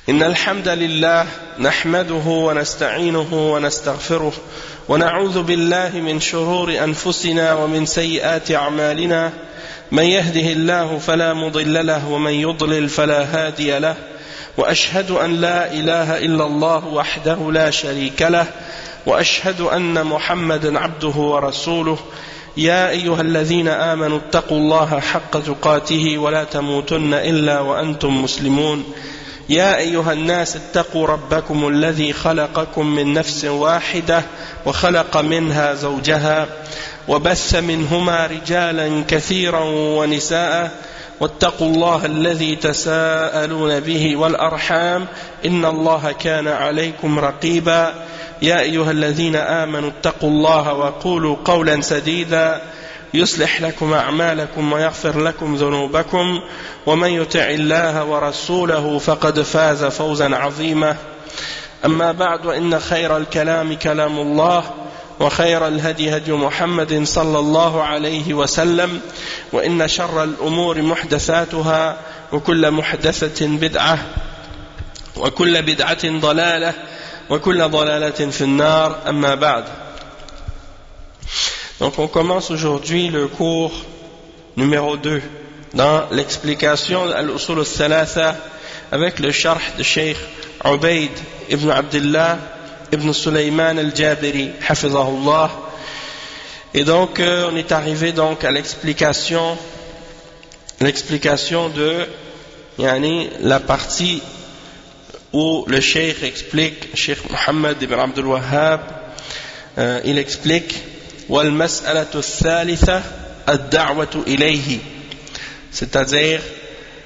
إن الحمد لله نحمده ونستعينه ونستغفره ونعوذ بالله من شرور أنفسنا ومن سيئات أعمالنا من يهده الله فلا مضل له ومن يضلل فلا هادي له وأشهد أن لا إله إلا الله وحده لا شريك له وأشهد أن محمدا عبده ورسوله يا أيها الذين آمنوا اتقوا الله حق تقاته ولا تموتن إلا وأنتم مسلمون يا أيها الناس اتقوا ربكم الذي خلقكم من نفس واحدة وخلق منها زوجها وبث منهما رجالا كثيرا ونساء واتقوا الله الذي تساءلون به والأرحام إن الله كان عليكم رقيبا يا أيها الذين آمنوا اتقوا الله وقولوا قولا سديدا يصلح لكم أعمالكم ويغفر لكم ذنوبكم ومن يطع الله ورسوله فقد فاز فوزا عظيما أما بعد وإن خير الكلام كلام الله وخير الهدي هدي محمد صلى الله عليه وسلم وإن شر الأمور محدثاتها وكل محدثة بدعة وكل بدعة ضلالة وكل ضلالة في النار أما بعد. Donc on commence aujourd'hui le cours numéro 2 dans l'explication de Al-Usul al-Thalatha avec le sharh de Cheikh Ubayd ibn Abdullah ibn Sulaiman al-Jabiri hafizahullah. Et donc on est arrivé donc à l'explication de la partie où le Cheikh explique, Cheikh Muhammad ibn Abdul Wahhab, il explique وَالْمَسْأَلَةُ الثَّالِثَةُ الدَّعْوَةُ إِلَيْهِ, c'est-à-dire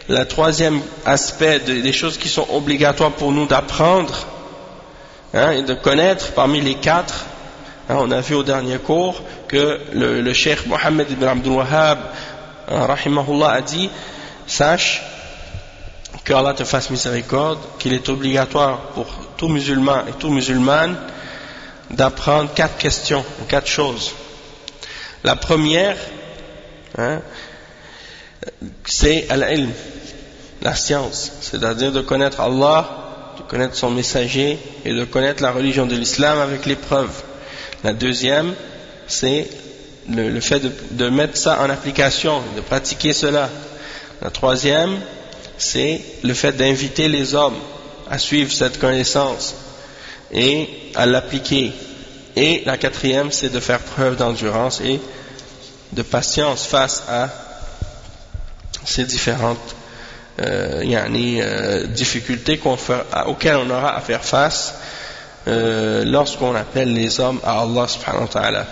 le troisième aspect des choses qui sont obligatoires pour nous d'apprendre et de connaître parmi les quatre. On a vu au dernier cours que le Cheikh Muhammad ibn Abdul Wahhab rahimahullah a dit: sache que Allah te fasse miséricorde, qu'il est obligatoire pour tout musulman et tout musulmane d'apprendre 4 questions, 4 choses. La première, c'est al-ilm, la science, c'est-à-dire de connaître Allah, de connaître son messager et de connaître la religion de l'islam avec les preuves. La deuxième, c'est le fait de mettre ça en application, de pratiquer cela. La troisième, c'est le fait d'inviter les hommes à suivre cette connaissance et à l'appliquer. Et la quatrième, c'est de faire preuve d'endurance et de patience face à ces différentes difficultés auxquelles on aura à faire face lorsqu'on appelle les hommes à Allah subhanahu wa ta'ala.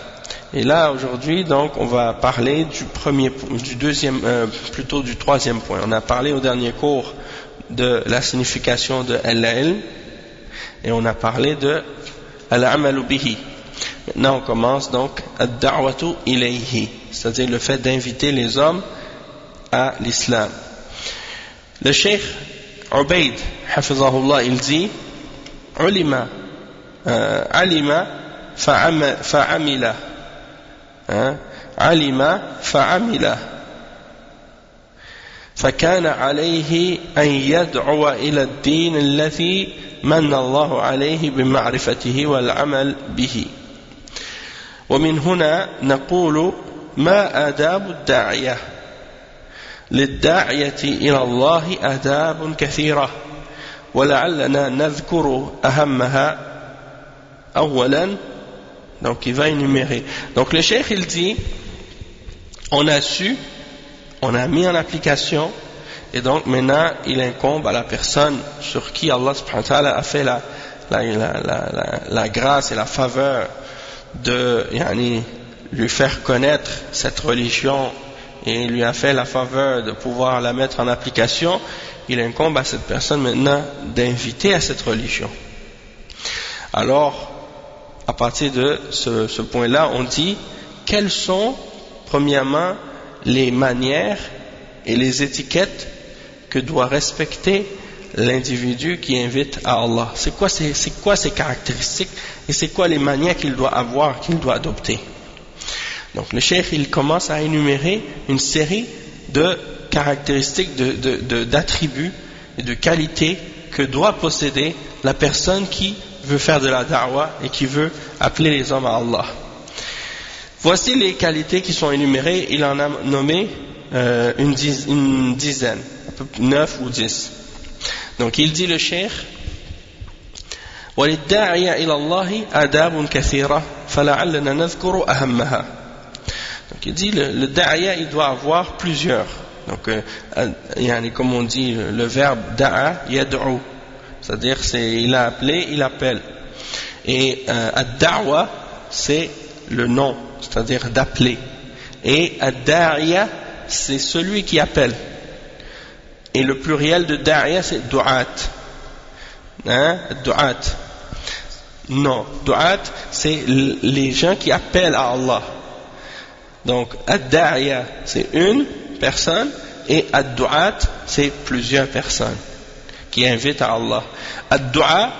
Et là aujourd'hui donc on va parler du troisième point. On a parlé au dernier cours de la signification de al-ilm et on a parlé de al-amalu bihi. Maintenant on commence donc ad-da'watu ilayhi, c'est-à-dire le fait d'inviter les hommes à l'islam. Le Cheikh Ubayd hafizahullah il dit alima fa'amila علم فعمل فكان عليه أن يدعو إلى الدين الذي من الله عليه بمعرفته والعمل به. ومن هنا نقول ما آداب الداعية؟ للداعية إلى الله آداب كثيرة ولعلنا نذكر أهمها أولا. Donc il va énumérer. Donc le cheikh il dit, on a mis en application, et donc maintenant il incombe à la personne sur qui Allah subhanahu wa ta'ala a fait la grâce et la faveur de lui faire connaître cette religion et lui a fait la faveur de pouvoir la mettre en application. Il incombe à cette personne maintenant d'inviter à cette religion. Alors à partir de ce point-là, on dit quelles sont, premièrement, les manières et les étiquettes que doit respecter l'individu qui invite à Allah. C'est quoi ses caractéristiques et c'est quoi les manières qu'il doit avoir, qu'il doit adopter. Donc le cheikh, il commence à énumérer une série de caractéristiques, d'attributs et de qualités que doit posséder la personne qui veut faire de la da'wah et qui veut appeler les hommes à Allah. Voici les qualités qui sont énumérées. Il en a nommé une dizaine, 9 ou 10. Donc il dit le cheikh: وَلِلدَّاعِيَ إِلَى اللَّهِ آدَابٌ كَثِيرَةٌ فَلَعَلَّنَا نَذْكُرُ أَهَمَّهَا. Donc il dit le da'iya, il doit avoir plusieurs. Donc comme on dit le verbe da'a yad'u, c'est-à-dire il a appelé, il appelle. Et ad-da'wa, c'est le nom, c'est-à-dire d'appeler. Et ad-da'iya, c'est celui qui appelle. Et le pluriel de da'iya, c'est du'at. Du'at. Non, du'at, c'est les gens qui appellent à Allah. Donc ad-da'iya, c'est une personne, et ad-du'at, c'est plusieurs personnes qui invitent à Allah. Ad-du'a,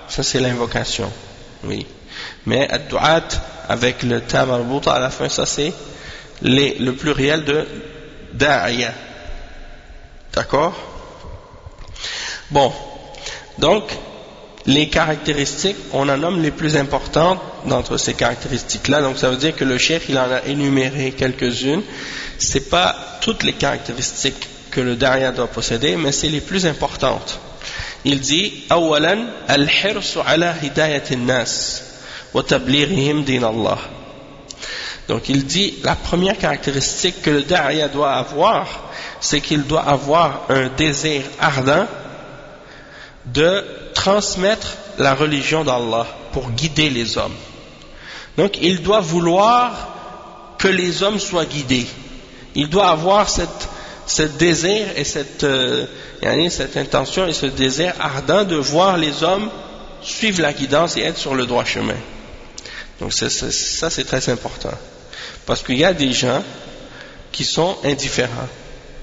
ça c'est l'invocation, oui. Mais ad-du'at avec le ta marbuta à la fin, ça c'est le pluriel de da'iya. D'accord? Bon, donc les caractéristiques, on en nomme les plus importantes d'entre ces caractéristiques-là. Donc ça veut dire que le cheikh, il en a énuméré quelques-unes. C'est pas toutes les caractéristiques que le da'iya doit posséder, mais c'est les plus importantes. Il dit: أولاً الحرص على هداية الناس وتبليغهم دين الله. Donc il dit, la première caractéristique que le da'iya doit avoir, c'est qu'il doit avoir un désir ardent de transmettre la religion d'Allah pour guider les hommes. Donc il doit vouloir que les hommes soient guidés. Il doit avoir ce désir et cette intention et ce désir ardent de voir les hommes suivre la guidance et être sur le droit chemin. Donc ça c'est très important. Parce qu'il y a des gens qui sont indifférents.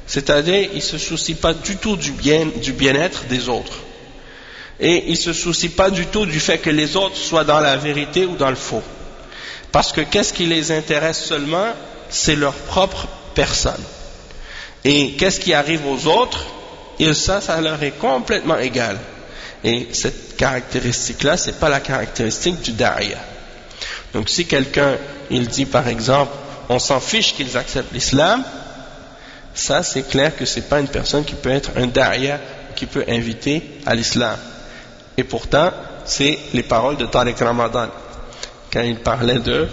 C'est-à-dire, ils ne se soucient pas du tout du bien-être des autres. Et ils ne se soucient pas du tout du fait que les autres soient dans la vérité ou dans le faux. Parce que qu'est-ce qui les intéresse seulement? C'est leur propre personne. Et qu'est-ce qui arrive aux autres? Et ça leur est complètement égal. Et cette caractéristique-là, ce n'est pas la caractéristique du da'iya. Donc si quelqu'un, il dit par exemple, on s'en fiche qu'ils acceptent l'islam, ça c'est clair que ce n'est pas une personne qui peut être un da'iya, qui peut inviter à l'islam. Et pourtant, c'est les paroles de Tariq Ramadan. Quand il parlait de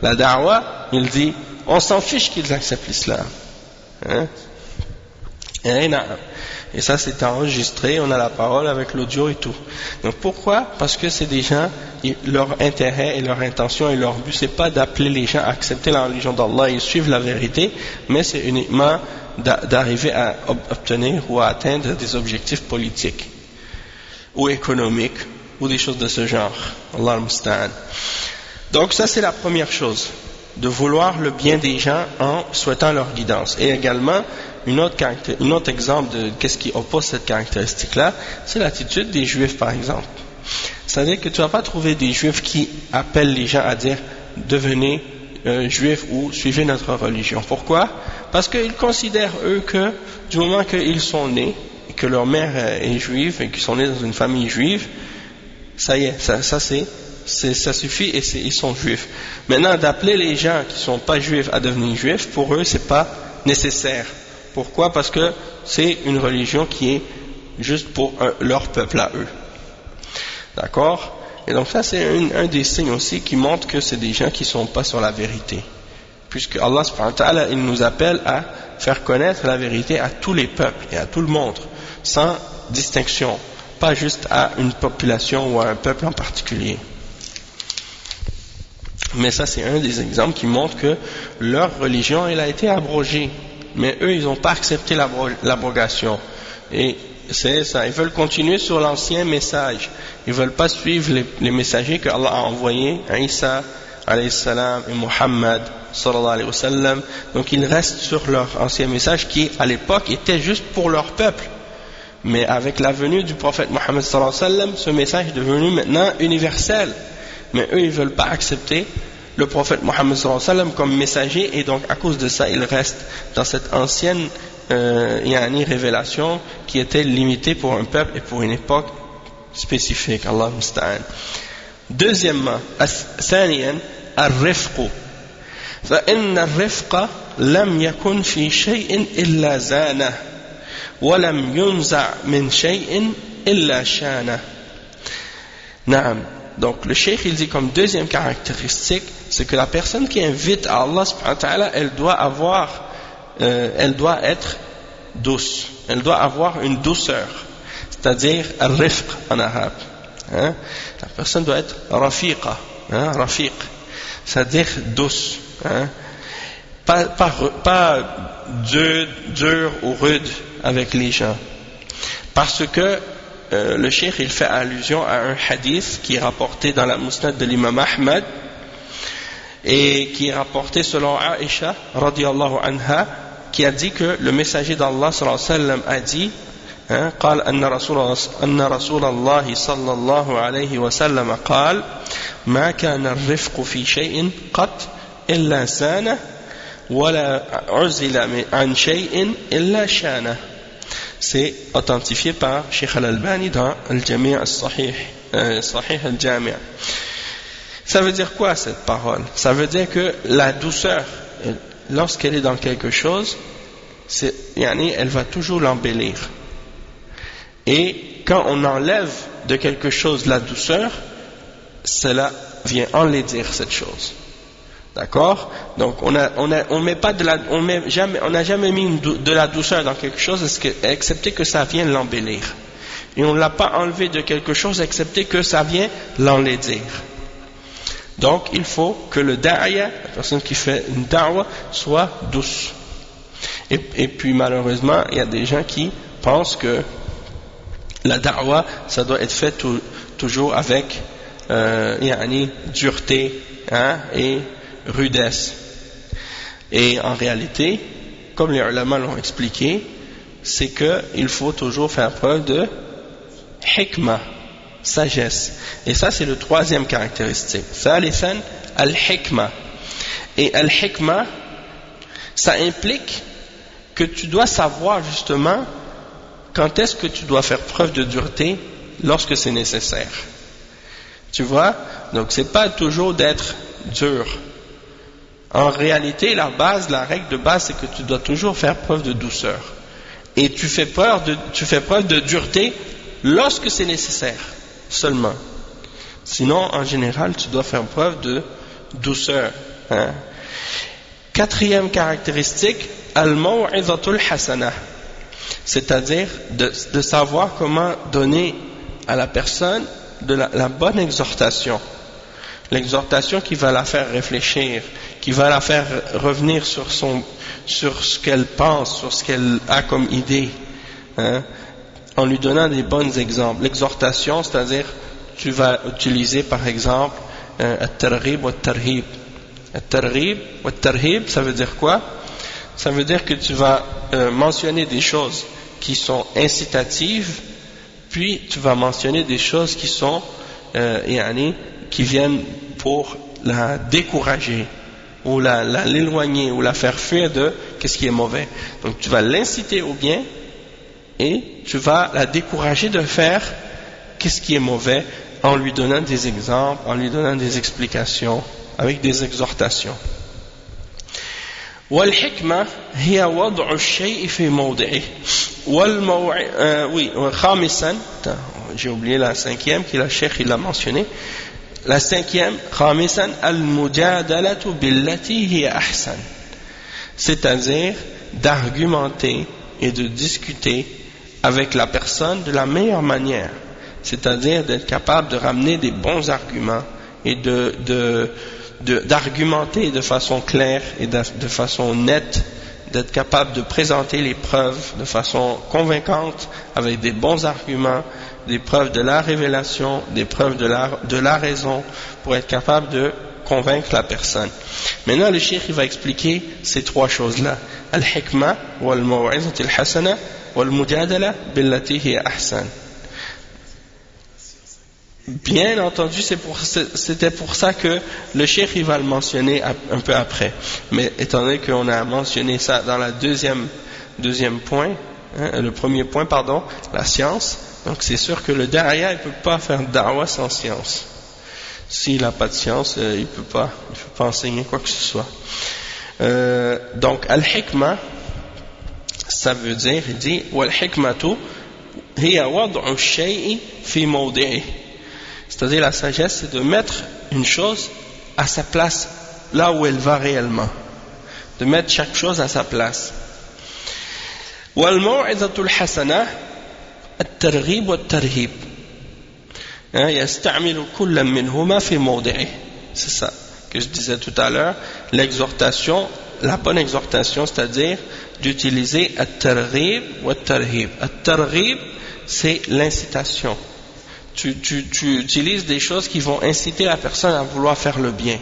la da'wa, il dit, on s'en fiche qu'ils acceptent l'islam. Hein? Et ça c'est enregistré, on a la parole avec l'audio et tout. Donc pourquoi? Parce que c'est des gens, leur intérêt et leur intention et leur but, c'est pas d'appeler les gens à accepter la religion d'Allah et suivre la vérité, mais c'est uniquement d'arriver à obtenir ou à atteindre des objectifs politiques ou économiques ou des choses de ce genre. Allah al-Musta'an. Donc ça c'est la première chose, de vouloir le bien des gens en souhaitant leur guidance. Et également, un autre exemple de qu'est-ce qui oppose cette caractéristique-là, c'est l'attitude des juifs par exemple. C'est-à-dire que tu ne vas pas trouver des juifs qui appellent les gens à dire devenez juifs ou suivez notre religion. Pourquoi? Parce qu'ils considèrent eux que du moment qu'ils sont nés et que leur mère est juive et qu'ils sont nés dans une famille juive, ça y est, ça suffit et ils sont juifs. Maintenant, d'appeler les gens qui ne sont pas juifs à devenir juifs, pour eux, c'est pas nécessaire. Pourquoi? Parce que c'est une religion qui est juste pour leur peuple à eux. D'accord? Et donc ça, c'est un des signes aussi qui montre que c'est des gens qui ne sont pas sur la vérité. Puisque Allah subhanahu wa ta'ala, il nous appelle à faire connaître la vérité à tous les peuples et à tout le monde, sans distinction. Pas juste à une population ou à un peuple en particulier. Mais ça c'est un des exemples qui montre que leur religion elle a été abrogée, mais eux ils n'ont pas accepté l'abrogation, et c'est ça, ils veulent continuer sur l'ancien message, ils veulent pas suivre les messagers que Allah a envoyés, Isa alayhi salam et Muhammad sallallahu alayhi wa sallam. Donc ils restent sur leur ancien message qui à l'époque était juste pour leur peuple, mais avec la venue du prophète Muhammad sallallahu alayhi wa sallam, ce message est devenu maintenant universel. Mais eux, ils ne veulent pas accepter le prophète Muhammad sallallahu alayhi wa sallam comme messager, et donc à cause de ça, ils restent dans cette ancienne il y a une révélation qui était limitée pour un peuple et pour une époque spécifique. Allah musta'an. Deuxièmement, ثانيا الرفق فإن الرفق لم يكن في شيء إلا زانه ولم ينزع من شيء إلا شانه. نعم. Donc le cheikh il dit comme deuxième caractéristique, c'est que la personne qui invite à Allah subhanahu wa ta'ala, elle doit être douce, elle doit avoir une douceur, c'est-à-dire al-rifq en arabe, hein? La personne doit être rafiqa, hein? Rafiq, c'est-à-dire douce, hein? Pas dur ou rude avec les gens, parce que le cheikh il fait allusion à un hadith qui est rapporté dans la Musnad de l'imam Ahmad et qui est rapporté selon Aïcha radiyallahu anha, qui a dit que le messager d'Allah sallallahu alayhi wa sallam a dit, قال أن رسول الله صلى الله عليه وسلم قال ما كان الرفق في شيء قط إلا زانه ولا عزل عن شيء إلا شانه. C'est authentifié par Cheikh Al-Albani dans Al-Jami' Al-Sahih, Sahih Al-Jami'. Ça veut dire quoi cette parole? Ça veut dire que la douceur, lorsqu'elle est dans quelque chose, elle va toujours l'embellir. Et quand on enlève de quelque chose la douceur, cela vient enlaidir cette chose. D'accord? Donc on n'a jamais mis de la douceur dans quelque chose, excepté que ça vient l'embellir. Et on ne l'a pas enlevé de quelque chose, excepté que ça vient l'enlaidir. Donc il faut que le da'ya, la personne qui fait une da'wa, soit douce. Et puis malheureusement, il y a des gens qui pensent que la da'wa, ça doit être fait toujours avec dureté, hein, et rudesse. Et en réalité, comme les ulama l'ont expliqué, c'est qu'il faut toujours faire preuve de hikmah, sagesse. Et ça, c'est le troisième caractéristique. Thalithan, al-hikmah. Et al-hikmah, ça implique que tu dois savoir justement quand est-ce que tu dois faire preuve de dureté lorsque c'est nécessaire. Tu vois? Donc, c'est pas toujours d'être dur. En réalité, la règle de base, c'est que tu dois toujours faire preuve de douceur. Et tu fais preuve de dureté lorsque c'est nécessaire, seulement. Sinon, en général, tu dois faire preuve de douceur. Hein. Quatrième caractéristique, al-maw'izatul hasanah. C'est-à-dire de savoir comment donner à la personne la bonne exhortation. L'exhortation qui va la faire réfléchir, qui va la faire revenir sur ce qu'elle pense, sur ce qu'elle a comme idée, hein, en lui donnant des bons exemples. L'exhortation, c'est-à-dire, tu vas utiliser par exemple at-targhib wa at-tarhib. At-targhib wa at-tarhib, ça veut dire quoi? Ça veut dire que tu vas mentionner des choses qui sont incitatives, puis tu vas mentionner des choses qui sont qui viennent pour la décourager ou l'éloigner ou la faire fuir de qu'est-ce qui est mauvais. Donc tu vas l'inciter au bien et tu vas la décourager de faire qu'est-ce qui est mauvais en lui donnant des exemples, en lui donnant des explications, avec des exhortations. والحكمة هي وضع الشيء في موضعه خامسا, j'ai oublié la cinquième qui le cheikh il a mentionné. La cinquième, خامسا المجادلة بالتي هي أحسن, c'est-à-dire d'argumenter et de discuter avec la personne de la meilleure manière, c'est-à-dire d'être capable de ramener des bons arguments et d'argumenter de façon claire et de façon nette, d'être capable de présenter les preuves de façon convaincante avec des bons arguments, des preuves de la révélation, des preuves de la raison, pour être capable de convaincre la personne. Maintenant le cheikh il va expliquer ces trois choses-là: al-hikmah, wal-maw'izat al-hasana, wal-mujadala billati hiya ahsan. Bien entendu, c'était pour ça que le cheikh il va le mentionner un peu après. Mais étant donné qu'on a mentionné ça dans la deuxième deuxième point, le premier point, pardon, la science. Donc c'est sûr que le da'ia, il ne peut pas faire da'wa sans science. S'il n'a pas de science, il ne peut pas enseigner quoi que ce soit. Donc al-hikmah, ça veut dire, il dit wal-hikmatu hiya wad'u shay'i fi mawdi'i. C'est-à-dire la sagesse, c'est de mettre une chose à sa place, là où elle va réellement. De mettre chaque chose à sa place. Wal-maw'izatul hasana at-targhib wat-tarhib. Yasta'milu kullan minhuma fi mawdi'i. C'est ça que je disais tout à l'heure. L'exhortation, la bonne exhortation, c'est-à-dire d'utiliser at-targhib wat-tarhib. At-targhib, c'est l'incitation. Tu utilises des choses qui vont inciter la personne à vouloir faire le bien,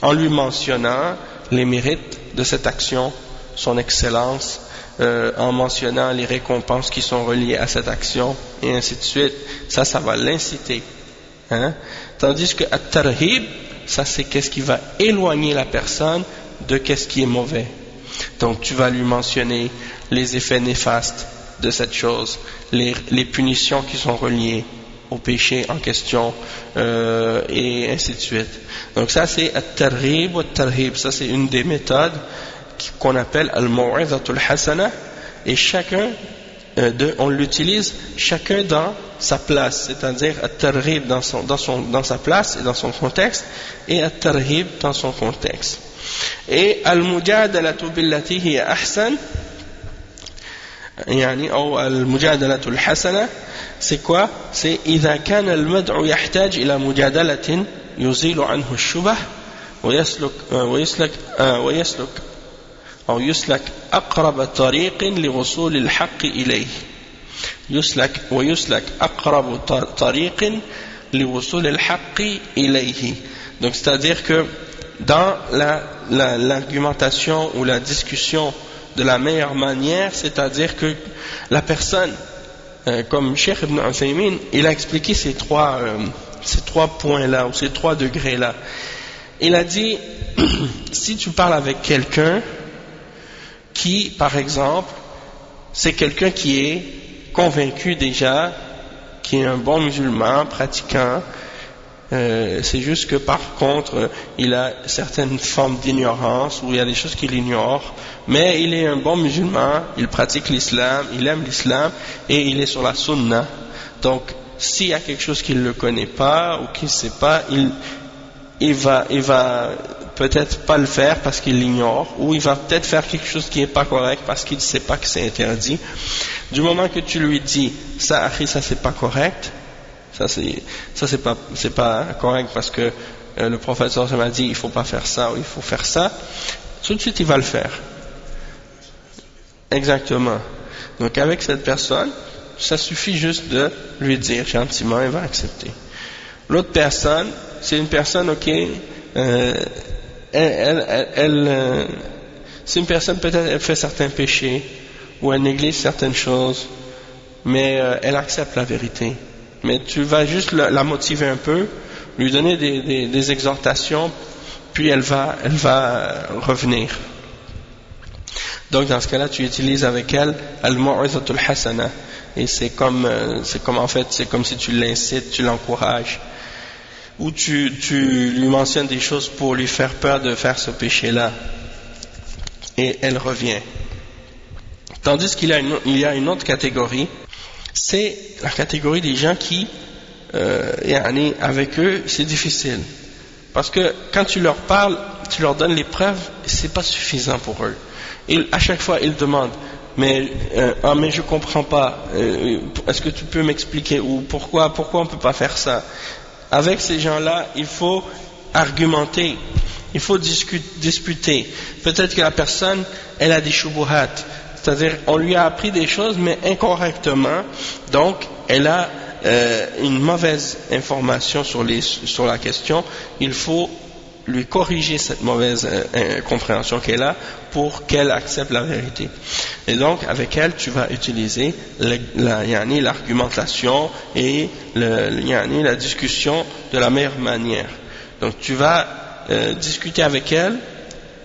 en lui mentionnant les mérites de cette action, son excellence, en mentionnant les récompenses qui sont reliées à cette action, et ainsi de suite. Ça va l'inciter. Tandis que at-tarhib, ça c'est qu'est-ce qui va éloigner la personne de qu'est-ce qui est mauvais. Donc tu vas lui mentionner les effets néfastes de cette chose, les punitions qui sont reliées au péché en question, et ainsi de suite. Donc ça c'est at-targhib wa at-tarhib. Ça c'est une des méthodes qu'on appelle al-maw'izatul hasana, et chacun on l'utilise chacun dans sa place, c'est-à-dire at-targhib dans sa place et dans son contexte, et at-tarhib dans son contexte. Et al-mujadalatu billati hiya ahsan, يعني أو المجادلة الحسنة c'est quoi? C'est إذا كان المدعو يحتاج إلى مجادلة يزيل عنه الشبه ويسلك أقرب طريق لوصول الحق إليه. ويسلك أقرب طريق لوصول الحق إليه. Donc c'est-à-dire que dans l'argumentation ou la discussion de la meilleure manière, c'est-à-dire que la personne, comme Cheikh Ibn Uthaymin, il a expliqué ces trois points-là, ou ces 3 degrés-là. Il a dit, si tu parles avec quelqu'un qui, par exemple, c'est quelqu'un qui est convaincu déjà, qui est un bon musulman, pratiquant, c'est juste que par contre il a certaines formes d'ignorance, ou il y a des choses qu'il ignore, mais il est un bon musulman, il pratique l'islam, il aime l'islam, et il est sur la sunna. Donc s'il y a quelque chose qu'il ne connaît pas ou qu'il ne sait pas, il va peut-être pas le faire parce qu'il l'ignore, ou il va peut-être faire quelque chose qui n'est pas correct parce qu'il ne sait pas que c'est interdit. Du moment que tu lui dis ça, ça c'est pas correct, ça c'est pas correct parce que le prophète m'a dit il faut pas faire ça ou il faut faire ça, tout de suite il va le faire. Exactement. Donc avec cette personne, ça suffit juste de lui dire gentiment, il va accepter. L'autre personne, c'est une personne, ok, c'est une personne, peut-être elle fait certains péchés ou elle néglige certaines choses, mais elle accepte la vérité. Mais tu vas juste la motiver un peu, lui donner des exhortations, puis elle va revenir. Donc dans ce cas-là, tu utilises avec elle al-mau'izatul hasana, et c'est comme en fait, c'est comme si tu l'incites, tu l'encourages, ou tu lui mentionnes des choses pour lui faire peur de faire ce péché-là, et elle revient. Tandis qu'il y a une autre catégorie, c'est la catégorie des gens qui, avec eux, c'est difficile. Parce que quand tu leur parles, tu leur donnes les preuves, c'est pas suffisant pour eux. À chaque fois, ils demandent, mais je comprends pas, est-ce que tu peux m'expliquer, ou pourquoi on peut pas faire ça? Avec ces gens-là, il faut argumenter, il faut disputer. Peut-être que la personne, elle a des shubuhat, c'est-à-dire on lui a appris des choses mais incorrectement, donc elle a une mauvaise information sur la question. Il faut lui corriger cette mauvaise compréhension qu'elle a pour qu'elle accepte la vérité. Et donc avec elle tu vas utiliser l'argumentation et la discussion de la meilleure manière. Donc tu vas discuter avec elle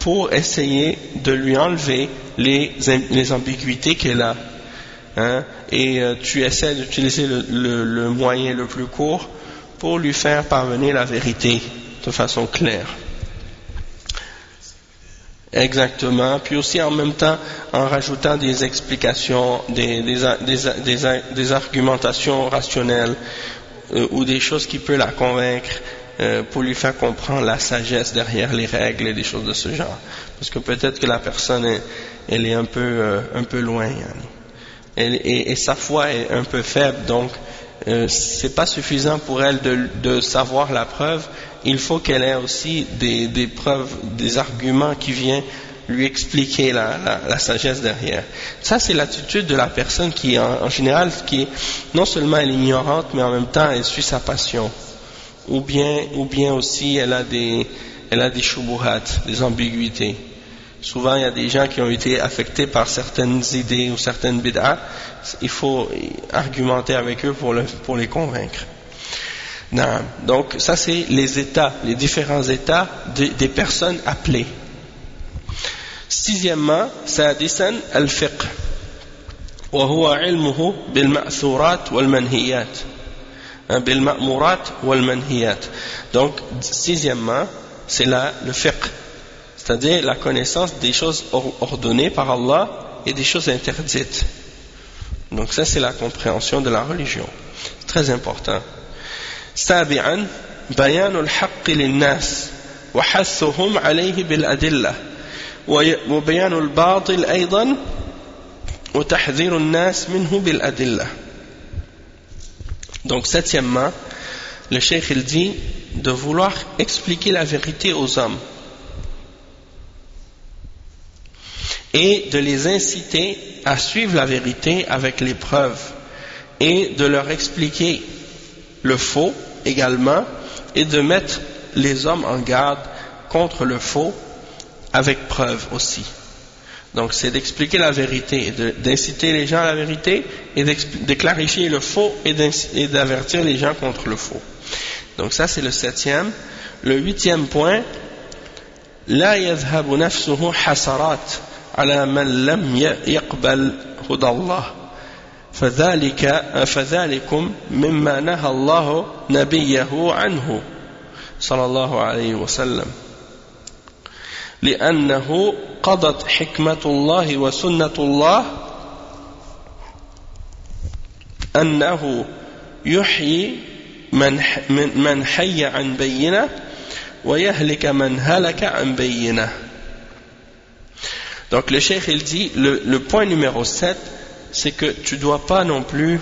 pour essayer de lui enlever les ambiguïtés qu'elle a. Et tu essaies d'utiliser le moyen le plus court pour lui faire parvenir la vérité de façon claire. Exactement. Puis aussi en même temps en rajoutant des explications, des argumentations rationnelles ou des choses qui peuvent la convaincre pour lui faire comprendre la sagesse derrière les règles et des choses de ce genre. Parce que peut-être que la personne elle est un peu loin. Et sa foi est un peu faible, donc c'est pas suffisant pour elle de savoir la preuve. Il faut qu'elle ait aussi des preuves, des arguments qui viennent lui expliquer la sagesse derrière. Ça, c'est l'attitude de la personne qui, en général, qui non seulement elle est ignorante, mais en même temps elle suit sa passion. Ou bien aussi elle a des shubuhat, des ambiguïtés. Souvent, il y a des gens qui ont été affectés par certaines idées ou certaines bid'ah. Il faut argumenter avec eux pour les convaincre. Non. Donc, ça c'est les états, les différents états des personnes appelées. Sixièmement, sadisan al-fiqh. وهو علمه بالمأثورات والمنهيات. بالمأمورات والمنهيات. Donc, sixièmement, c'est le fiqh. C'est-à-dire la connaissance des choses ordonnées par Allah et des choses interdites. Donc ça c'est la compréhension de la religion. C'est très important. سابعا بيان الحق للناس وحثهم عليه بالأدلة وبيان الباطل أيضا وتحذير الناس منه بالأدلة. Donc septièmement, le cheikh il dit de vouloir expliquer la vérité aux hommes et de les inciter à suivre la vérité avec les preuves et de leur expliquer le faux également et de mettre les hommes en garde contre le faux avec preuve aussi. Donc c'est d'expliquer la vérité, d'inciter les gens à la vérité et de clarifier le faux et d'avertir les gens contre le faux. Donc ça c'est le septième. Le huitième point, لا يذهب نفسه حسرات على من لم يقبل هدى الله فذلكم مما نهى الله نبيه عنه صلى الله عليه وسلم لأنه قضت حكمة الله وسنة الله أنه يحيي من حي عن بينة ويهلك من هلك عن بينة. Donc le cheikh il dit, le point numéro 7, c'est que tu ne dois pas non plus,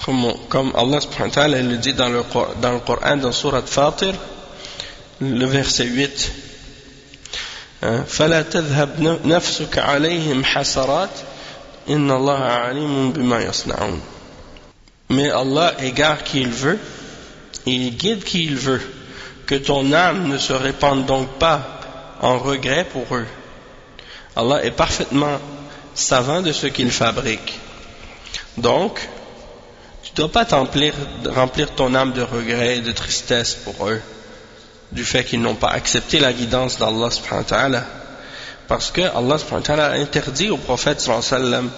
comme Allah subhanahu wa ta'ala le dit dans le Coran, dans Surat Fatir, le verset 8, فَلَا تَذْهَبْ نَفْسُكَ عَلَيْهِمْ حَسَرَاتٍ إِنَّ اللَّهَ عَلِيمٌ بِمَا يَصْنَعُونَ. Mais Allah égare qui il veut, et il guide qui il veut, que ton âme ne se répande donc pas en regret pour eux. Allah est parfaitement savant de ce qu'il fabrique. Donc, tu ne dois pas remplir ton âme de regret et de tristesse pour eux, du fait qu'ils n'ont pas accepté la guidance d'Allah subhanahu wa ta'ala. Parce que Allah subhanahu wa ta'ala a interdit au prophète sallallahu alayhi wa sallam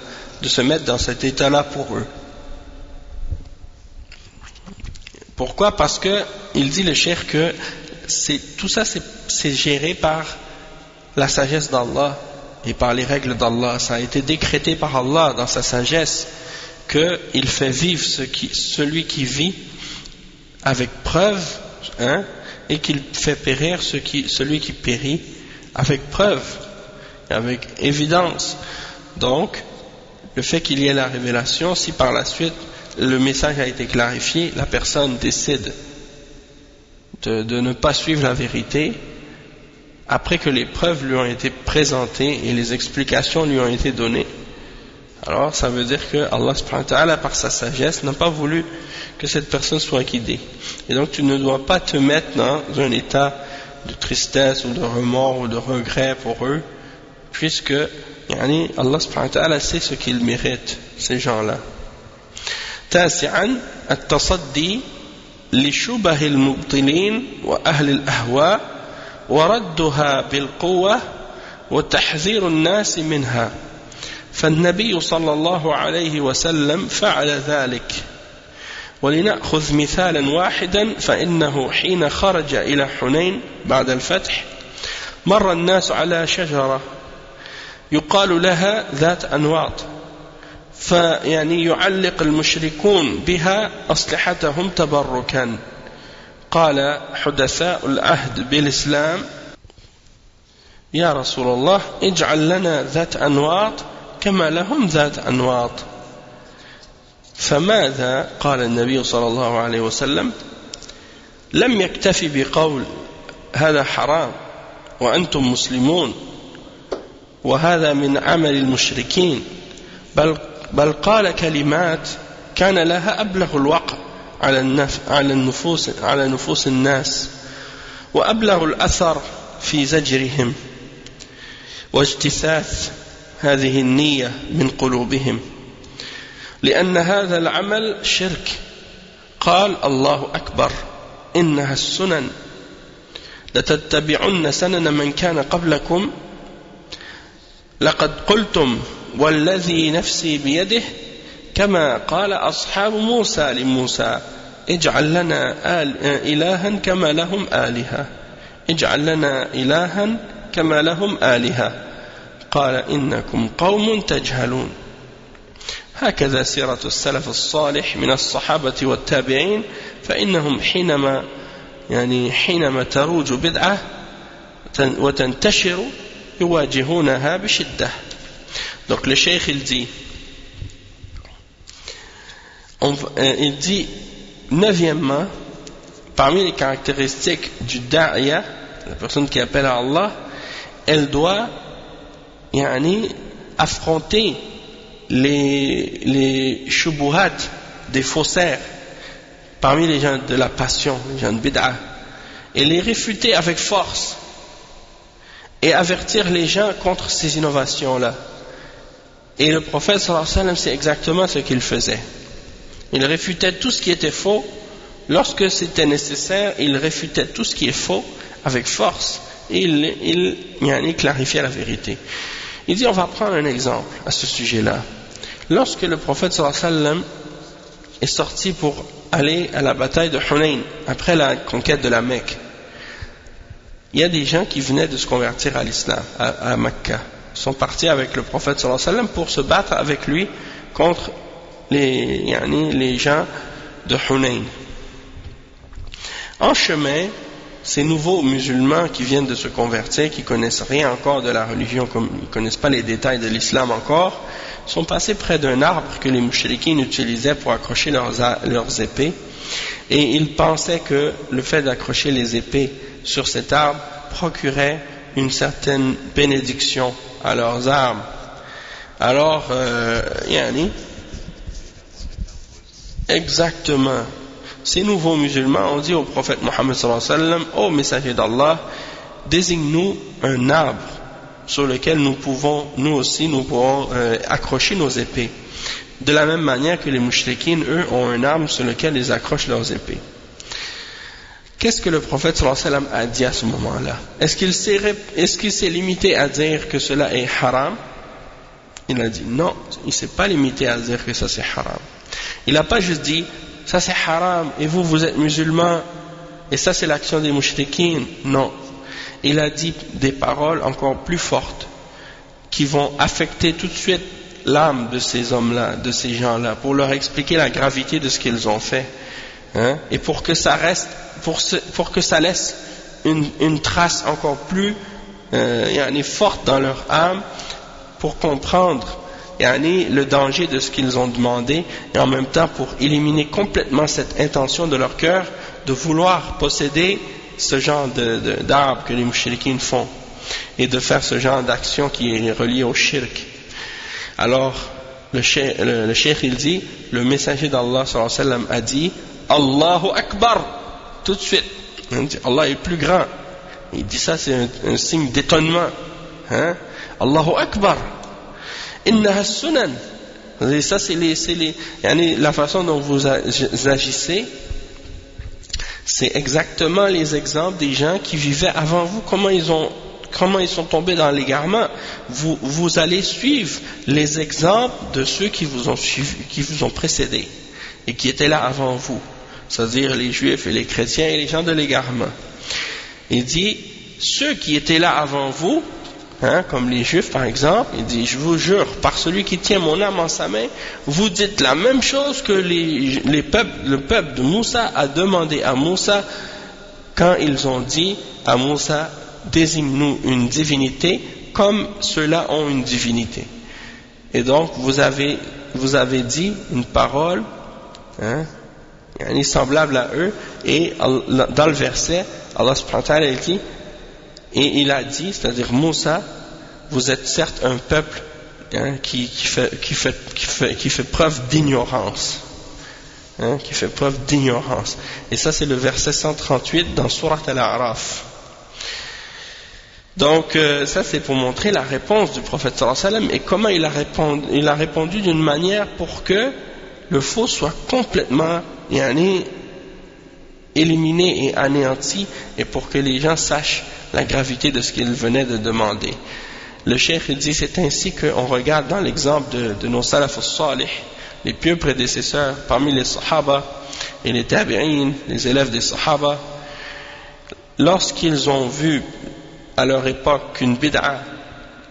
de se mettre dans cet état-là pour eux. Pourquoi? Parce que il dit le cheikh que tout ça c'est géré par la sagesse d'Allah et par les règles d'Allah. Ça a été décrété par Allah dans sa sagesse qu'il fait vivre celui qui vit avec preuve, et qu'il fait périr celui qui périt avec preuve, avec évidence. Donc, le fait qu'il y ait la révélation, si par la suite le message a été clarifié, la personne décide de ne pas suivre la vérité, après que les preuves lui ont été présentées et les explications lui ont été données, alors ça veut dire que Allah subhanahu wa ta'ala, par sa sagesse, n'a pas voulu que cette personne soit guidée. Et donc tu ne dois pas te mettre dans un état de tristesse ou de remords ou de regret pour eux, puisque Allah subhanahu wa ta'ala sait ce qu'ils méritent, ces gens-là. تاسعا التصدي لشبه المبطلين وأهل الأهواء وردها بالقوة وتحذير الناس منها فالنبي صلى الله عليه وسلم فعل ذلك ولنأخذ مثالا واحدا فإنه حين خرج إلى حنين بعد الفتح مر الناس على شجرة يقال لها ذات أنواط فيعني يعلق المشركون بها أسلحتهم تبركا قال حدثاء العهد بالإسلام يا رسول الله اجعل لنا ذات أنواط كما لهم ذات أنواط فماذا قال النبي صلى الله عليه وسلم لم يكتفي بقول هذا حرام وأنتم مسلمون وهذا من عمل المشركين بل قال كلمات كان لها أبلغ الوقع على نفوس الناس وأبلغ الأثر في زجرهم واجتثاث هذه النية من قلوبهم لأن هذا العمل شرك قال الله أكبر إنها السنن لتتبعن سنن من كان قبلكم لقد قلتم والذي نفسي بيده كما قال أصحاب موسى لموسى اجعل لنا إلها كما لهم آلهة اجعل لنا إلها كما لهم آلهة قال إنكم قوم تجهلون هكذا سيرة السلف الصالح من الصحابة والتابعين فإنهم حينما تروج بدعة وتنتشر يواجهونها بشدة. Donc le cheikh il dit neuvièmement parmi les caractéristiques du da'iya, la personne qui appelle à Allah, elle doit affronter les shubuhat des faussaires parmi les gens de la passion, les gens de bid'a, et les réfuter avec force et avertir les gens contre ces innovations-là. Et le prophète sallallahu alayhi wa sallam, c'est exactement ce qu'il faisait. Il réfutait tout ce qui était faux. Lorsque c'était nécessaire, il réfutait tout ce qui est faux avec force et il clarifiait la vérité. Il dit, on va prendre un exemple à ce sujet-là. Lorsque le prophète sallallahu alayhi wa sallam est sorti pour aller à la bataille de Hunayn, après la conquête de la Mecque, il y a des gens qui venaient de se convertir à l'islam, à Mecca. Ils sont partis avec le prophète sallallahu alayhi wa sallam pour se battre avec lui contre les gens de Hunayn. En chemin, ces nouveaux musulmans qui viennent de se convertir, qui connaissent rien encore de la religion, comme ils connaissent pas les détails de l'islam encore, sont passés près d'un arbre que les mouchriquines utilisaient pour accrocher leurs épées, et ils pensaient que le fait d'accrocher les épées sur cet arbre procurait une certaine bénédiction à leurs armes. Alors, exactement, ces nouveaux musulmans ont dit au prophète Mohammed sallallahu alayhi wa sallam, ô messager d'Allah, désigne-nous un arbre sur lequel nous pourrons accrocher nos épées. De la même manière que les mouchriquines, eux, ont un arbre sur lequel ils accrochent leurs épées. Qu'est-ce que le prophète sallallahu alayhi wa sallam a dit à ce moment-là? Est-ce qu'il s'est limité à dire que cela est haram? Il a dit non, il ne s'est pas limité à dire que ça c'est haram. Il n'a pas juste dit ça c'est haram et vous êtes musulmans et ça c'est l'action des mouchriquines. Non, il a dit des paroles encore plus fortes qui vont affecter tout de suite l'âme de ces hommes-là, de ces gens-là, pour leur expliquer la gravité de ce qu'ils ont fait, et pour que ça reste, pour que ça laisse une trace encore plus forte dans leur âme, pour comprendre le danger de ce qu'ils ont demandé, et en même temps pour éliminer complètement cette intention de leur cœur de vouloir posséder ce genre d'arbre que les mouchriquines font et de faire ce genre d'action qui est reliée au shirk. Alors le cheikh il dit, le messager d'Allah sallallahu alayhi wa sallam a dit Allahu Akbar, tout de suite il dit, Allah est plus grand. Il dit ça, c'est un signe d'étonnement, Allahu Akbar, innaha sunan. Ça c'est la façon dont vous agissez, C'est exactement les exemples des gens qui vivaient avant vous, comment ils sont tombés dans l'égarement. Vous allez suivre les exemples de ceux qui vous ont suivi, qui vous ont précédés et qui étaient là avant vous, c'est-à-dire les juifs et les chrétiens et les gens de l'égarement. Il dit, ceux qui étaient là avant vous, comme les juifs par exemple, il dit, je vous jure par celui qui tient mon âme en sa main, vous dites la même chose que le peuple de Moussa a demandé à Moussa quand ils ont dit à Moussa, désigne-nous une divinité comme ceux-là ont une divinité. Et donc vous avez dit une parole semblable à eux, et dans le verset Allah subhanahu wa ta'ala dit, et il a dit, c'est-à-dire Moussa, vous êtes certes un peuple qui fait preuve d'ignorance, qui fait preuve d'ignorance. Et ça c'est le verset 138 dans Surat Al-A'raf. Donc ça c'est pour montrer la réponse du prophète sallallahu alayhi wa sallam et comment il a répondu d'une manière pour que le faux soit complètement éliminé et anéanti, et pour que les gens sachent la gravité de ce qu'ils venaient de demander. Le cheikh dit, c'est ainsi qu'on regarde dans l'exemple de nos salaf as-salih, les pieux prédécesseurs parmi les sahaba et les tabi'in, les élèves des sahaba, lorsqu'ils ont vu à leur époque qu'une bid'a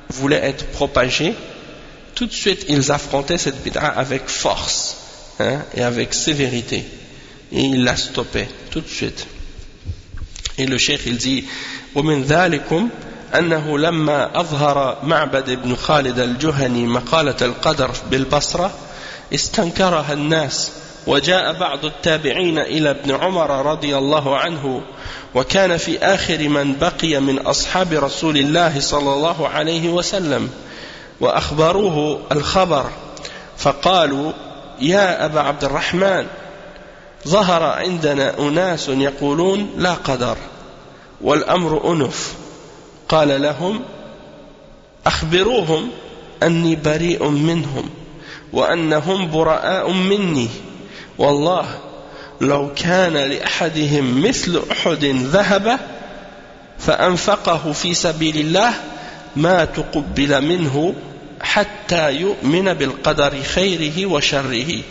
voulait être propagée, tout de suite ils affrontaient cette bid'a avec force et avec sévérité, et ils la stoppaient tout de suite. Et le cheikh il dit, ومن ذلكم أنه لما أظهر معبد بن خالد الجهني مقالة القدر بالبصرة استنكرها الناس، وجاء بعض التابعين إلى ابن عمر رضي الله عنه، وكان في آخر من بقي من أصحاب رسول الله صلى الله عليه وسلم، وأخبروه الخبر فقالوا يا أبا عبد الرحمن ظهر عندنا أناس يقولون لا قدر والأمر أنف، قال لهم أخبروهم أني بريء منهم وأنهم براء مني، والله لو كان لأحدهم مثل أحد ذهب فأنفقه في سبيل الله ما تقبل منه حتى يؤمن بالقدر خيره وشره.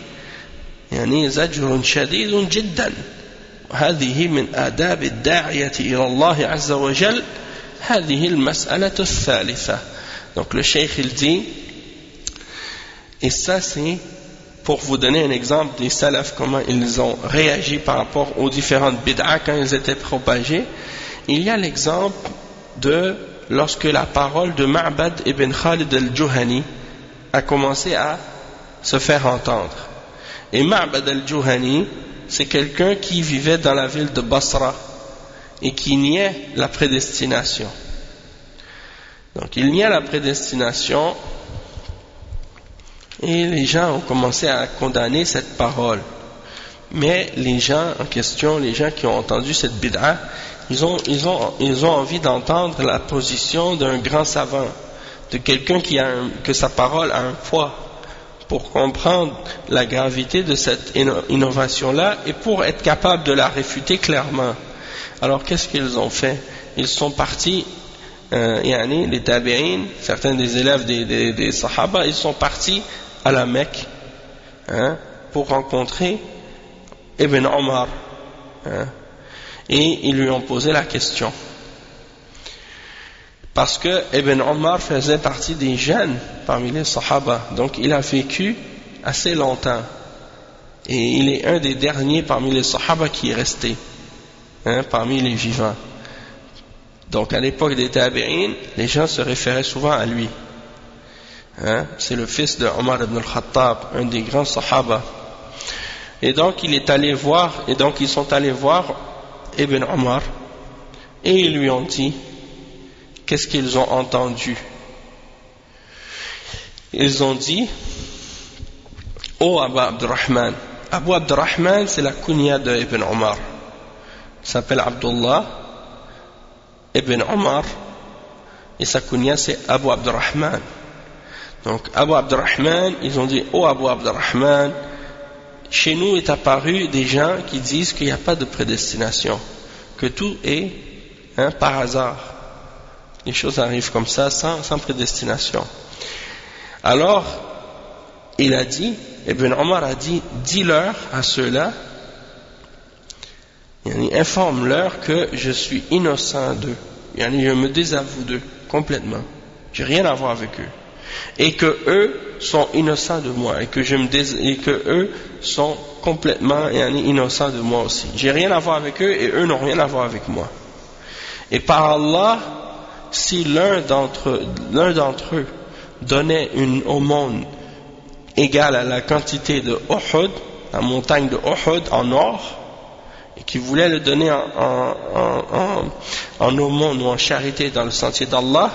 يعني زجر شديد جدا، هذه من آداب الداعية إلى الله عز وجل، هذه المسألة الثالثة. Donc le cheikh il dit, et ça c'est pour vous donner un exemple des salafs, comment ils ont réagi par rapport aux différentes bid'a quand ils étaient propagés. Il y a l'exemple de lorsque la parole de Ma'bad ibn Khalid al-Juhani a commencé à se faire entendre. Et Ma'bad al-Juhani, c'est quelqu'un qui vivait dans la ville de Basra et qui niait la prédestination. Donc il niait la prédestination, et les gens ont commencé à condamner cette parole. Mais les gens en question, les gens qui ont entendu cette bid'a, ils ont envie d'entendre la position d'un grand savant, de quelqu'un que sa parole a un poids, pour comprendre la gravité de cette innovation-là et pour être capable de la réfuter clairement. Alors qu'est-ce qu'ils ont fait? Ils sont partis, les tabi'in, certains des élèves des sahaba, ils sont partis à la Mecque pour rencontrer Ibn Omar, et ils lui ont posé la question. Parce que Ibn Omar faisait partie des jeunes parmi les sahaba, donc il a vécu assez longtemps, et il est un des derniers parmi les sahaba qui est resté, parmi les vivants. Donc à l'époque des tabi'in, les gens se référaient souvent à lui. C'est le fils de Omar ibn al-Khattab, un des grands sahaba. Et donc ils sont allés voir Ibn Omar, et ils lui ont dit qu'est-ce qu'ils ont entendu. Ils ont dit, oh Abu Abdurrahman. Abu Abdurrahman, c'est la kunya de Ibn Omar. Il s'appelle Abdullah Ibn Omar, et sa kunya c'est Abu Abdurrahman. Donc Abu Abdurrahman, ils ont dit, oh Abu Abdurrahman, chez nous est apparu des gens qui disent qu'il n'y a pas de prédestination, que tout est par hasard. Les choses arrivent comme ça, sans prédestination. Alors, il a dit, Ibn Omar a dit, dis-leur à ceux-là, informe-leur que je suis innocent d'eux. Je me désavoue d'eux complètement. J'ai rien à voir avec eux. Et que eux sont innocents de moi. Et que eux sont complètement innocents de moi aussi. J'ai rien à voir avec eux et eux n'ont rien à voir avec moi. Et par Allah, si l'un d'entre eux donnait une aumône égale à la quantité de Uhud, la montagne de Uhud en or, et qui voulait le donner en aumône ou en charité dans le sentier d'Allah,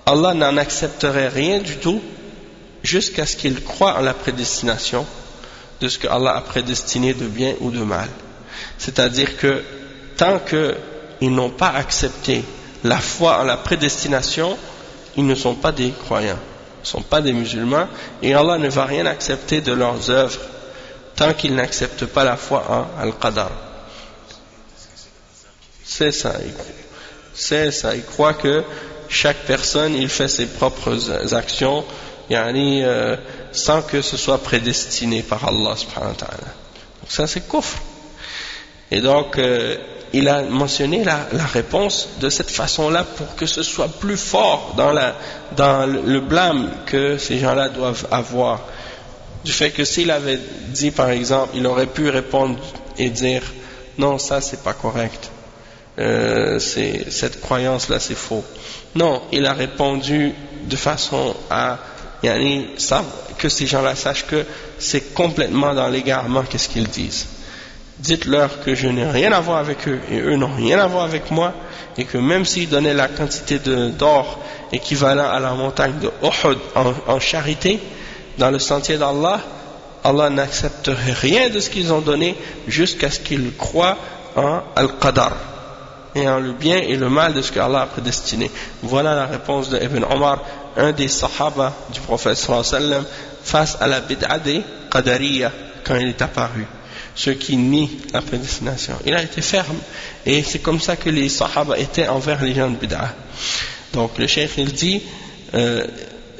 Allah n'en accepterait rien du tout jusqu'à ce qu'il croie en la prédestination de ce que Allah a prédestiné de bien ou de mal. C'est-à-dire que tant qu'ils n'ont pas accepté la foi en la prédestination, ils ne sont pas des croyants, ils ne sont pas des musulmans, et Allah ne va rien accepter de leurs œuvres tant qu'ils n'acceptent pas la foi en Al-Qadar. C'est ça, ils croient que chaque personne, il fait ses propres actions, sans que ce soit prédestiné par Allah subhanahu wa ta'ala. Donc ça c'est kufr. Et donc, il a mentionné la réponse de cette façon-là pour que ce soit plus fort dans le blâme que ces gens-là doivent avoir. Du fait que s'il avait dit, par exemple, il aurait pu répondre et dire non, ça c'est pas correct, cette croyance-là c'est faux. Non, il a répondu de façon à que ces gens-là sachent que c'est complètement dans l'égarement qu'est-ce qu'ils disent. Dites-leur que je n'ai rien à voir avec eux et eux n'ont rien à voir avec moi, et que même s'ils donnaient la quantité d'or équivalent à la montagne de Uhud en charité dans le sentier d'Allah, Allah n'accepterait rien de ce qu'ils ont donné jusqu'à ce qu'ils croient en Al-Qadar et en le bien et le mal de ce qu'Allah a prédestiné. Voilà la réponse de Ibn Omar, un des sahaba du prophète sallallahu alayhi wa sallam, face à la bid'a des Qadariyya quand il est apparu, ceux qui nient la prédestination. Il a été ferme, et c'est comme ça que les sahaba étaient envers les gens de bid'a. Donc le cheikh il dit,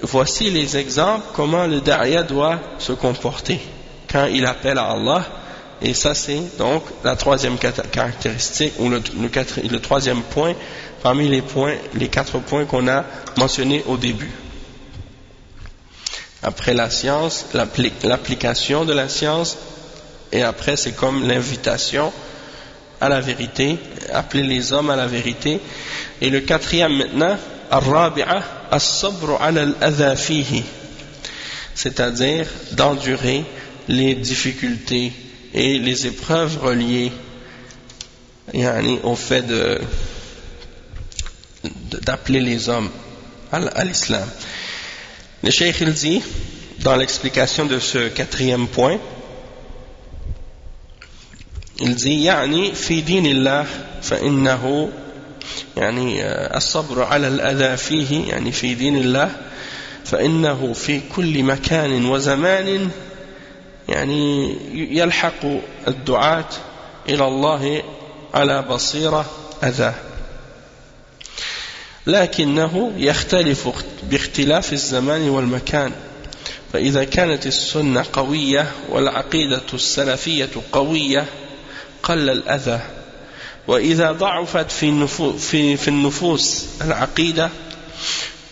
voici les exemples comment le da'iya doit se comporter quand il appelle à Allah. Et ça c'est donc la troisième caractéristique, ou le troisième point parmi les 4 points qu'on a mentionnés au début. Après la science, l'application de la science, et après c'est comme l'invitation à la vérité, appeler les hommes à la vérité. Et le 4e maintenant, Ar-Rabi'a as-sabru 'ala al-adha fihi, c'est-à-dire d'endurer les difficultés et les épreuves reliées au fait d'appeler les hommes à l'islam. Le cheikh il dit dans l'explication de ce 4e point, il dit في دين الله فإنه الصبر على الأذى فيه في دين الله فإنه في كل مكان وزمان يلحق الدعاة إلى الله على بصيرة أذاه، لكنه يختلف باختلاف الزمان والمكان. فإذا كانت السنة قوية والعقيدة السلفية قوية قل الأذى، وإذا ضعفت في النفوس العقيدة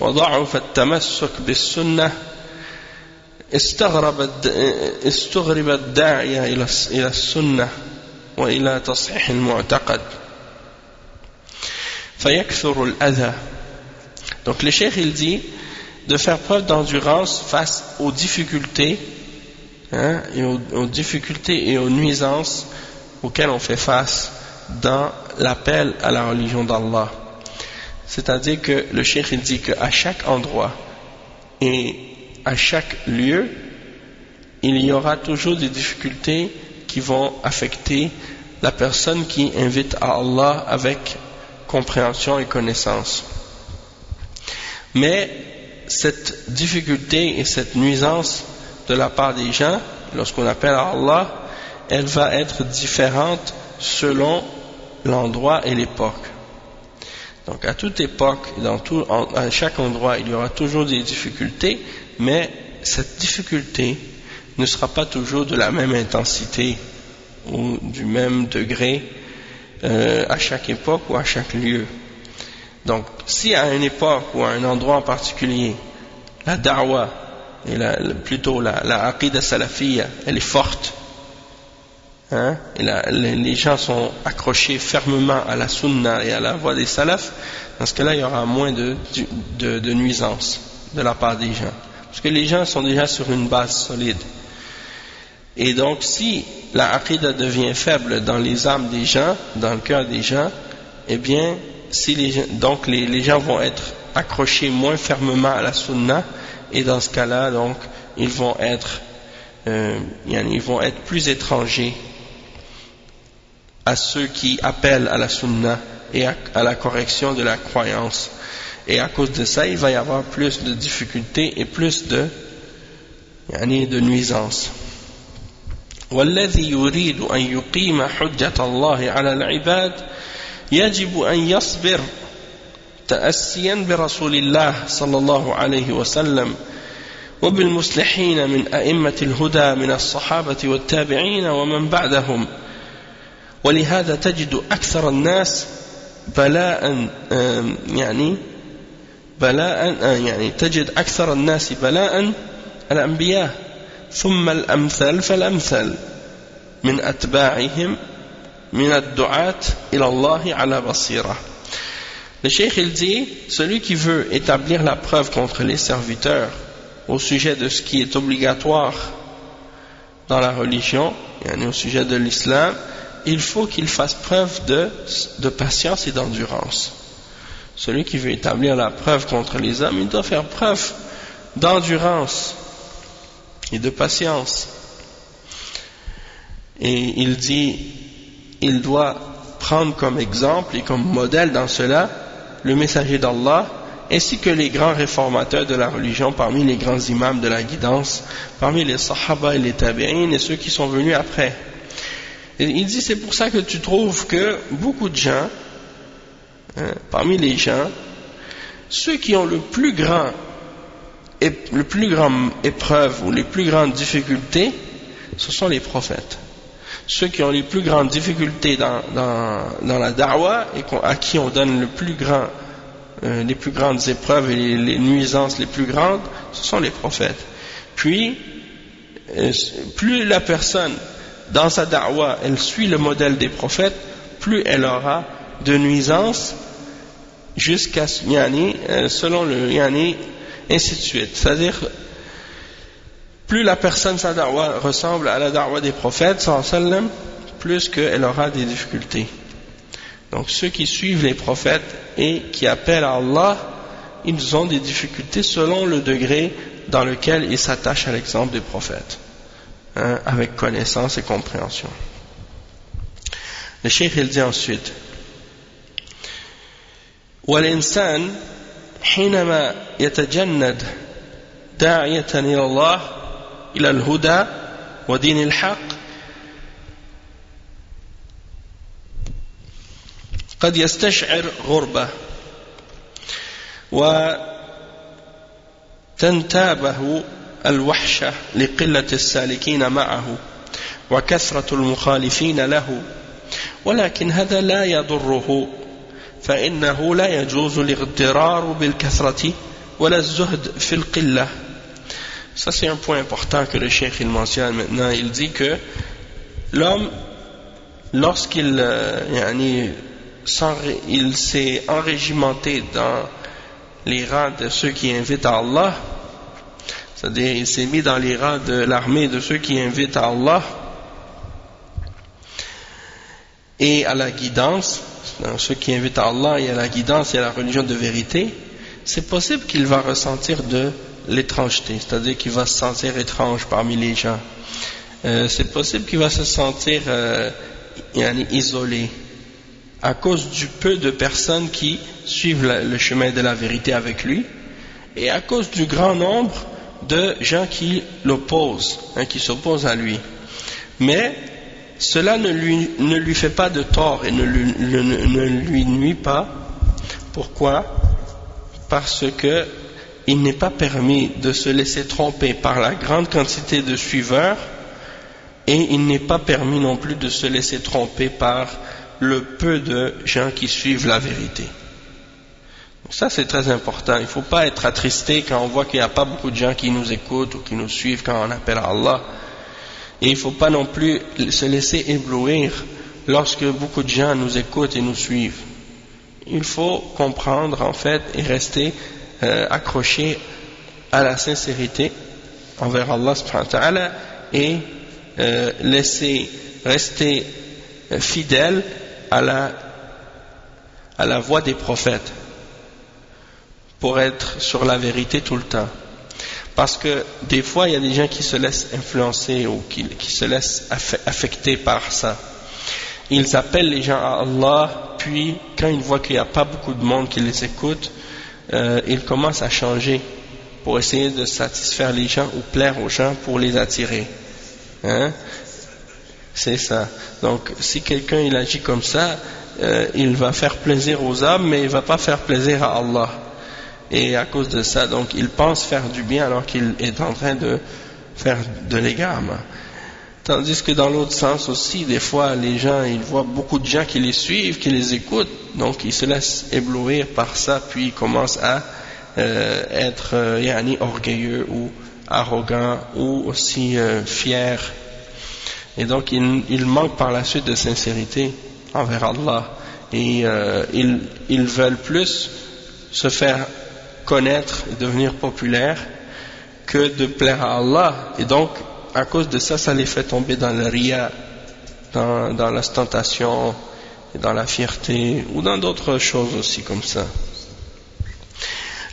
وضعف التمسك بالسنة استغرب الداعية إلى السنة وإلى تصحيح المعتقد فيكثر الأذى. Donc le cheikh il dit de faire preuve d'endurance face aux difficultés, aux difficultés et aux nuisances auxquelles on fait face dans l'appel à la religion d'Allah. C'est-à-dire que le cheikh il dit qu'à chaque endroit et à chaque lieu, il y aura toujours des difficultés qui vont affecter la personne qui invite à Allah avec compréhension et connaissance. Mais cette difficulté et cette nuisance de la part des gens, lorsqu'on appelle à Allah, elle va être différente selon l'endroit et l'époque. Donc à toute époque, à chaque endroit, il y aura toujours des difficultés, mais cette difficulté ne sera pas toujours de la même intensité ou du même degré à chaque époque ou à chaque lieu. Donc si à une époque ou à un endroit en particulier, la da'wa, et plutôt la aqidah salafiyya, elle est forte, hein, et les gens sont accrochés fermement à la sunna et à la voie des salafs, dans ce cas-là il y aura moins de nuisances de la part des gens, parce que les gens sont déjà sur une base solide. Et donc si la aqidah devient faible dans les âmes des gens, dans le cœur des gens, eh bien donc les gens vont être accrochés moins fermement à la sunna, et dans ce cas-là donc ils vont être plus étrangers à ceux qui appellent à la sunna et à la correction de la croyance, et à cause de ça il va y avoir plus de difficultés et plus de nuisances. والذي يريد أن يقيم حجة الله على العباد يجب أن يصبر تأسيا برسول الله صلى الله عليه وسلم وبالمصلحين من أئمة الهدى من الصحابة والتابعين ومن بعدهم. ولهذا تجد أكثر الناس تجد أكثر الناس بلاء الأنبياء ثم الأمثل فالأمثل من أتباعهم من الدعاة إلى الله على بصيرة. Le cheikh il dit, celui qui veut établir la preuve contre les serviteurs au sujet de ce qui est obligatoire dans la religion, au sujet de l'islam, il faut qu'il fasse preuve de patience et d'endurance. Celui qui veut établir la preuve contre les hommes, il doit faire preuve d'endurance et de patience. Et il dit, il doit prendre comme exemple et comme modèle dans cela le messager d'Allah, ainsi que les grands réformateurs de la religion parmi les grands imams de la guidance, parmi les sahaba et les tabi'in et ceux qui sont venus après. Et il dit, c'est pour ça que tu trouves que beaucoup de gens, parmi les gens, ceux qui ont le plus grand épreuve ou les plus grandes difficultés, ce sont les prophètes. Ceux qui ont les plus grandes difficultés dans la da'wa et à qui on donne les plus grandes épreuves et les nuisances les plus grandes, ce sont les prophètes. Puis, plus la personne dans sa da'wa elle suit le modèle des prophètes, plus elle aura de nuisances jusqu'à selon le ainsi de suite. C'est-à-dire, plus la personne sa da'wa ressemble à la da'wa des prophètes sallallahu alayhi wa sallam, plus qu'elle aura des difficultés. Donc ceux qui suivent les prophètes et qui appellent à Allah, ils ont des difficultés selon le degré dans lequel ils s'attachent à l'exemple des prophètes, avec connaissance et compréhension. Le cheikh il dit ensuite, والإنسان حينما يتجند داعية إلى الله إلى الهدى ودين الحق قد يستشعر غربة وتنتابه الوحشة لقلة السالكين معه وكثرة المخالفين له، ولكن هذا لا يضره، فإنه لا يجوز الاغترار بالكثرة ولا الزهد في القلة. Ça c'est un point important que le cheikh il mentionne maintenant. Il dit que l'homme, lorsqu'il il s'est enrégimenté dans les rangs de ceux qui invitent à Allah, c'est-à-dire il s'est mis dans les rangs de l'armée de ceux qui invitent à Allah et à la guidance, ceux qui invitent à Allah et à la guidance et à la religion de vérité, c'est possible qu'il va ressentir de l'étrangeté, c'est-à-dire qu'il va se sentir étrange parmi les gens. C'est possible qu'il va se sentir isolé à cause du peu de personnes qui suivent le chemin de la vérité avec lui, et à cause du grand nombre de gens qui l'opposent, qui s'opposent à lui. Mais cela ne lui fait pas de tort et ne lui nuit pas. Pourquoi? Parce que il n'est pas permis de se laisser tromper par la grande quantité de suiveurs, et il n'est pas permis non plus de se laisser tromper par le peu de gens qui suivent la vérité. Donc ça, c'est très important. Il ne faut pas être attristé quand on voit qu'il n'y a pas beaucoup de gens qui nous écoutent ou qui nous suivent quand on appelle à Allah. Et il ne faut pas non plus se laisser éblouir lorsque beaucoup de gens nous écoutent et nous suivent. Il faut comprendre en fait et rester accroché à la sincérité envers Allah subhanahu wa ta'ala et laisser rester fidèle à la voie des prophètes pour être sur la vérité tout le temps. Parce que des fois il y a des gens qui se laissent influencer ou qui se laissent affecter par ça. Ils appellent les gens à Allah, puis quand ils voient qu'il n'y a pas beaucoup de monde qui les écoute, ils commencent à changer pour essayer de satisfaire les gens ou plaire aux gens pour les attirer. C'est ça. Donc si quelqu'un il agit comme ça, il va faire plaisir aux âmes, mais il ne va pas faire plaisir à Allah. Et à cause de ça, donc il pense faire du bien alors qu'il est en train de faire de l'égarement. Tandis que dans l'autre sens aussi, des fois les gens, ils voient beaucoup de gens qui les suivent, qui les écoutent, donc ils se laissent éblouir par ça, puis ils commencent à être orgueilleux ou arrogants ou aussi fiers. Et donc ils manquent par la suite de sincérité envers Allah. Et ils veulent plus se faire connaître et devenir populaires que de plaire à Allah. Et donc à cause de ça, ça les fait tomber dans le riya, dans l'ostentation, dans la fierté ou dans d'autres choses aussi comme ça.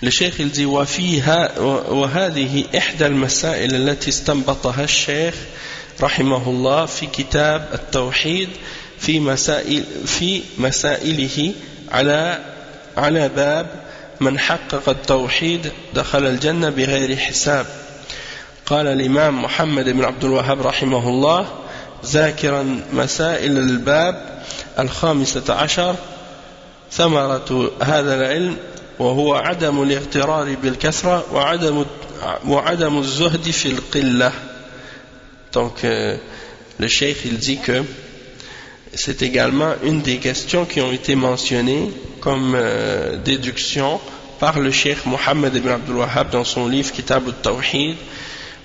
Le cheikh il dit وهذه إحدى المسائل التي استنبطها الشيخ رحمه الله في كتاب التوحيد في مسائله على باب من حقق التوحيد دخل الجنة بغير حساب. قال الإمام محمد بن عبد الوهاب رحمه الله ذاكرا مسائل الباب 15 ثمرة هذا العلم وهو عدم الاغترار بالكثرة وعدم الزهد في القلة. Donc le cheikh il dit que c'est également une des questions qui ont été mentionnées comme déduction par le cheikh Mohammed ibn Abdul Wahhab dans son livre Kitab al-Tawhid,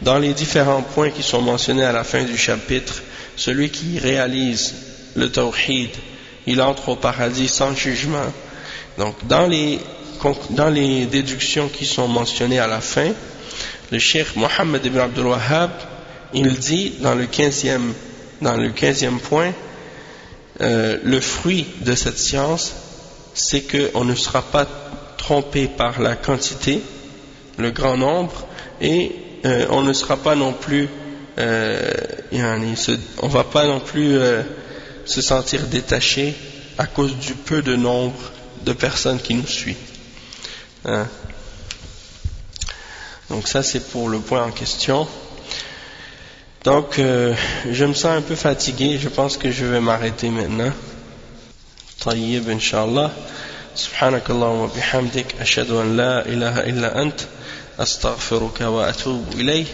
dans les différents points qui sont mentionnés à la fin du chapitre. Celui qui réalise le Tawhid, il entre au paradis sans jugement. Donc dans les déductions qui sont mentionnées à la fin, le cheikh Mohammed ibn Abdul Wahhab il dit dans le 15e point, le fruit de cette science, c'est qu'on ne sera pas trompé par la quantité, le grand nombre, et on ne sera pas non plus, on va pas non plus se sentir détaché à cause du peu de nombre de personnes qui nous suivent. Donc ça c'est pour le point en question. Donc je me sens un peu fatigué, je pense que je vais m'arrêter maintenant. طيب إن شاء الله. سبحانك اللهم وبحمدك أشهد أن لا إله إلا أنت أستغفرك وأتوب إليه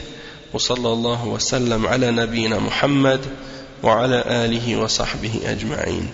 وصلى الله وسلم على نبينا محمد وعلى آله وصحبه أجمعين.